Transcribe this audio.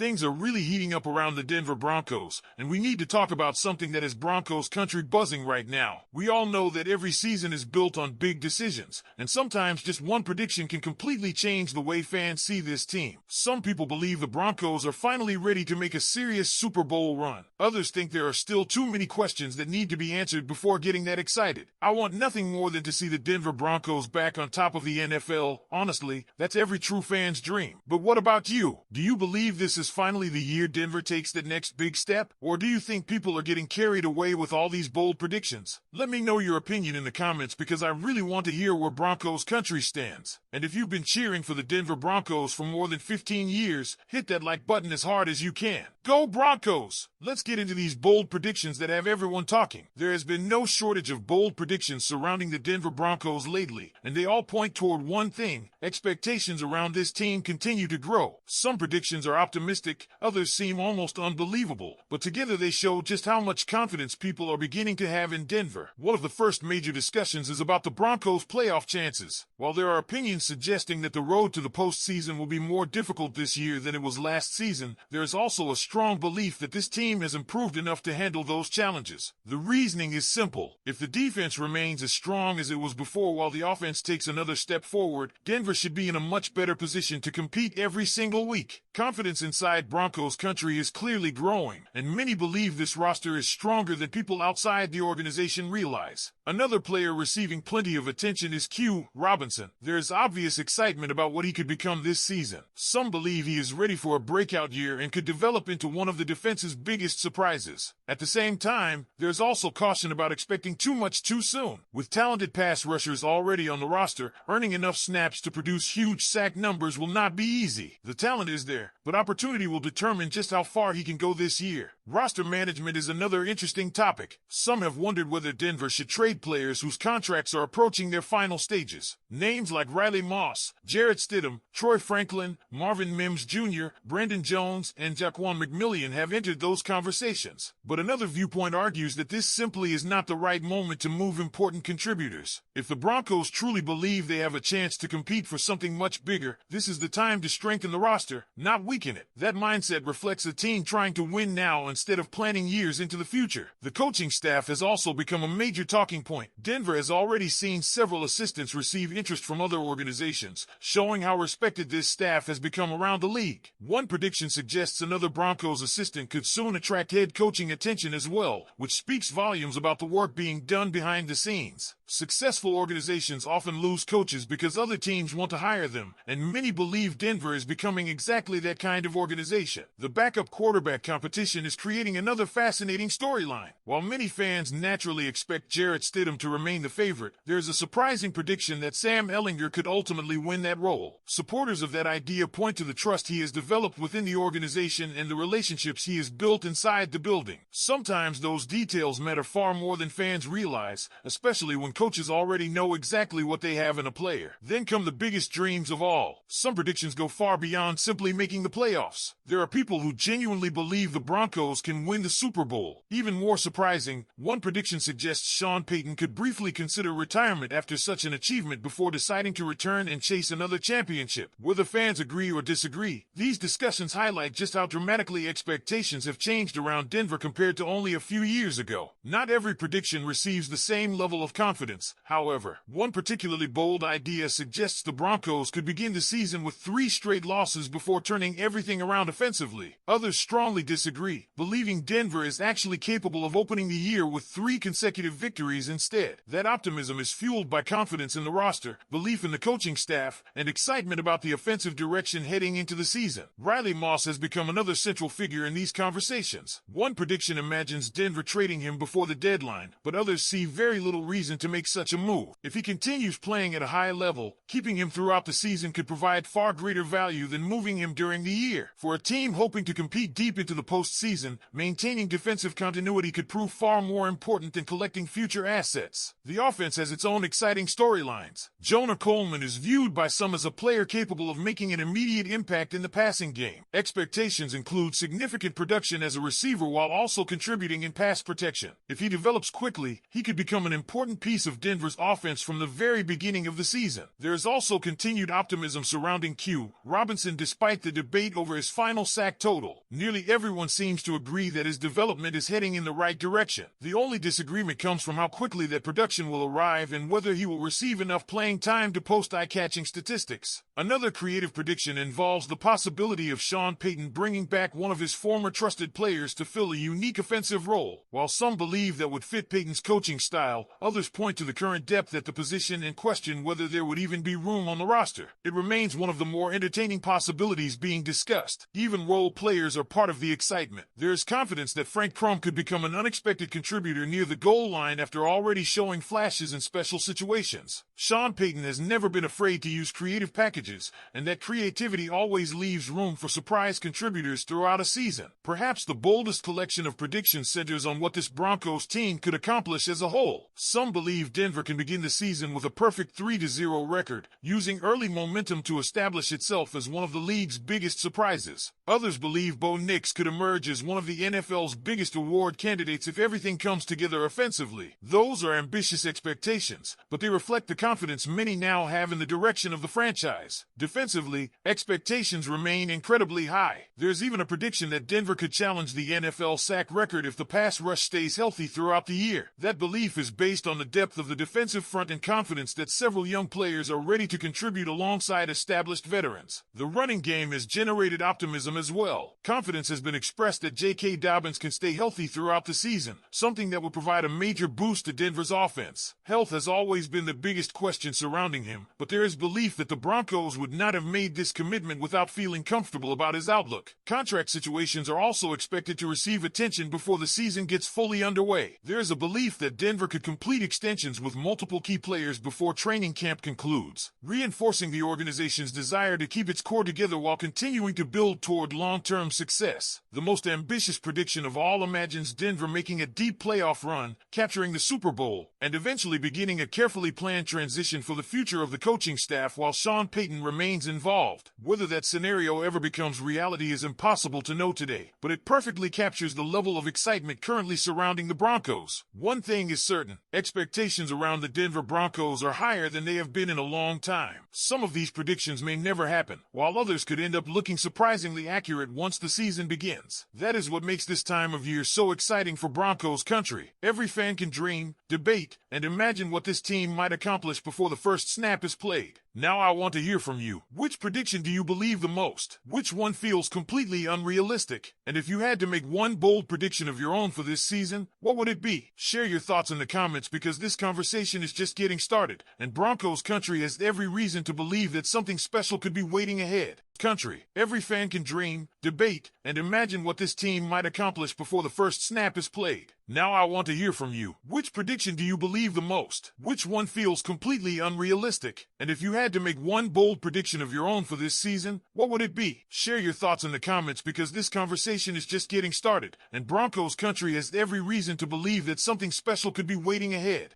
Things are really heating up around the Denver Broncos, and we need to talk about something that has Broncos country buzzing right now. We all know that every season is built on big decisions, and sometimes just one prediction can completely change the way fans see this team. Some people believe the Broncos are finally ready to make a serious Super Bowl run. Others think there are still too many questions that need to be answered before getting that excited. I want nothing more than to see the Denver Broncos back on top of the NFL. Honestly, that's every true fan's dream. But what about you? Do you believe this is finally the year Denver takes the next big step? Or do you think people are getting carried away with all these bold predictions? Let me know your opinion in the comments because I really want to hear where Broncos country stands. And if you've been cheering for the Denver Broncos for more than 15 years, hit that like button as hard as you can. Go Broncos! Let's get into these bold predictions that have everyone talking. There has been no shortage of bold predictions surrounding the Denver Broncos lately, and they all point toward one thing: expectations around this team continue to grow. Some predictions are optimistic, others seem almost unbelievable, but together they show just how much confidence people are beginning to have in Denver. One of the first major discussions is about the Broncos' playoff chances. While there are opinions suggesting that the road to the postseason will be more difficult this year than it was last season, there is also a strong belief that this team has improved enough to handle those challenges. The reasoning is simple. If the defense remains as strong as it was before while the offense takes another step forward, Denver should be in a much better position to compete every single week. Confidence inside Broncos country is clearly growing, and many believe this roster is stronger than people outside the organization realize. Another player receiving plenty of attention is Q Robinson. There is obvious excitement about what he could become this season. Some believe he is ready for a breakout year and could develop into one of the defense's biggest surprises. At the same time, there's also caution about expecting too much too soon. With talented pass rushers already on the roster, earning enough snaps to produce huge sack numbers will not be easy. The talent is there, but opportunity will determine just how far he can go this year. Roster management is another interesting topic. Some have wondered whether Denver should trade players whose contracts are approaching their final stages. Names like Riley Moss, Jarrett Stidham, Troy Franklin, Marvin Mims Jr., Brandon Jones, and Jaquan McMillian have entered those conversations. But another viewpoint argues that this simply is not the right moment to move important contributors. If the Broncos truly believe they have a chance to compete for something much bigger, this is the time to strengthen the roster, not weaken it. That mindset reflects a team trying to win now instead of planning years into the future. The coaching staff has also become a major talking point. Denver has already seen several assistants receive interest from other organizations, showing how respected this staff has become around the league. One prediction suggests another Broncos assistant could soon attract head coaching attention as well, which speaks volumes about the work being done behind the scenes. Successful organizations often lose coaches because other teams want to hire them, and many believe Denver is becoming exactly that kind of organization. The backup quarterback competition is creating another fascinating storyline. While many fans naturally expect Jarrett Stidham to remain the favorite, there is a surprising prediction that Sam Ehlinger could ultimately win that role. Supporters of that idea point to the trust he has developed within the organization and the relationships he has built inside the building. Sometimes those details matter far more than fans realize, especially when coaches already know exactly what they have in a player. Then come the biggest dreams of all. Some predictions go far beyond simply making the playoffs. There are people who genuinely believe the Broncos can win the Super Bowl. Even more surprising, one prediction suggests Sean Payton could briefly consider retirement after such an achievement before deciding to return and chase another championship. Whether fans agree or disagree, these discussions highlight just how dramatically expectations have changed around Denver compared to only a few years ago. Not every prediction receives the same level of confidence. However, one particularly bold idea suggests the Broncos could begin the season with 3 straight losses before turning everything around offensively. Others strongly disagree, believing Denver is actually capable of opening the year with 3 consecutive victories instead. That optimism is fueled by confidence in the roster, belief in the coaching staff, and excitement about the offensive direction heading into the season. Riley Moss has become another central figure in these conversations. One prediction imagines Denver trading him before the deadline, but others see very little reason to make such a move. If he continues playing at a high level, keeping him throughout the season could provide far greater value than moving him during the year. For a team hoping to compete deep into the postseason, maintaining defensive continuity could prove far more important than collecting future assets. The offense has its own exciting storylines. Jonah Coleman is viewed by some as a player capable of making an immediate impact in the passing game. Expectations include significant production as a receiver while also contributing in pass protection. If he develops quickly, he could become an important piece of of Denver's offense from the very beginning of the season. There is also continued optimism surrounding Q Robinson despite the debate over his final sack total. Nearly everyone seems to agree that his development is heading in the right direction. The only disagreement comes from how quickly that production will arrive and whether he will receive enough playing time to post eye-catching statistics. Another creative prediction involves the possibility of Sean Payton bringing back one of his former trusted players to fill a unique offensive role. While some believe that would fit Payton's coaching style, others point to the current depth at the position and question whether there would even be room on the roster. It remains one of the more entertaining possibilities being discussed. Even role players are part of the excitement. There is confidence that Frank Crum could become an unexpected contributor near the goal line after already showing flashes in special situations. Sean Payton has never been afraid to use creative packages, and that creativity always leaves room for surprise contributors throughout a season. Perhaps the boldest collection of predictions centers on what this Broncos team could accomplish as a whole. Some believe Denver can begin the season with a perfect 3-0 record, using early momentum to establish itself as one of the league's biggest surprises. Others believe Bo Nix could emerge as one of the NFL's biggest award candidates if everything comes together offensively. Those are ambitious expectations, but they reflect the confidence many now have in the direction of the franchise. Defensively, expectations remain incredibly high. There's even a prediction that Denver could challenge the NFL sack record if the pass rush stays healthy throughout the year. That belief is based on the depth of the defensive front and confidence that several young players are ready to contribute alongside established veterans. The running game has generated optimism as well. Confidence has been expressed that J.K. Dobbins can stay healthy throughout the season, something that will provide a major boost to Denver's offense. Health has always been the biggest question surrounding him, but there is belief that the Broncos would not have made this commitment without feeling comfortable about his outlook. Contract situations are also expected to receive attention before the season gets fully underway. There is a belief that Denver could complete extensions with multiple key players before training camp concludes, reinforcing the organization's desire to keep its core together while continuing to build toward long-term success. The most ambitious prediction of all imagines Denver making a deep playoff run, capturing the Super Bowl, and eventually beginning a carefully planned transition for the future of the coaching staff while Sean Payton remains involved. Whether that scenario ever becomes reality is impossible to know today, but it perfectly captures the level of excitement currently surrounding the Broncos. One thing is certain, expectations around the Denver Broncos are higher than they have been in a long time. Some of these predictions may never happen, while others could end up looking surprisingly accurate once the season begins. That is what makes this time of year so exciting for Broncos country. Every fan can dream, debate, and imagine what this team might accomplish before the first snap is played. Now I want to hear from you. Which prediction do you believe the most? Which one feels completely unrealistic? And if you had to make one bold prediction of your own for this season, what would it be? Share your thoughts in the comments because this conversation is just getting started, and Broncos country has every reason to believe that something special could be waiting ahead. Country, every fan can dream, debate, and imagine what this team might accomplish before the first snap is played. Now I want to hear from you. Which prediction do you believe the most? Which one feels completely unrealistic? And if you had to make one bold prediction of your own for this season, what would it be? Share your thoughts in the comments because this conversation is just getting started, and Broncos country has every reason to believe that something special could be waiting ahead.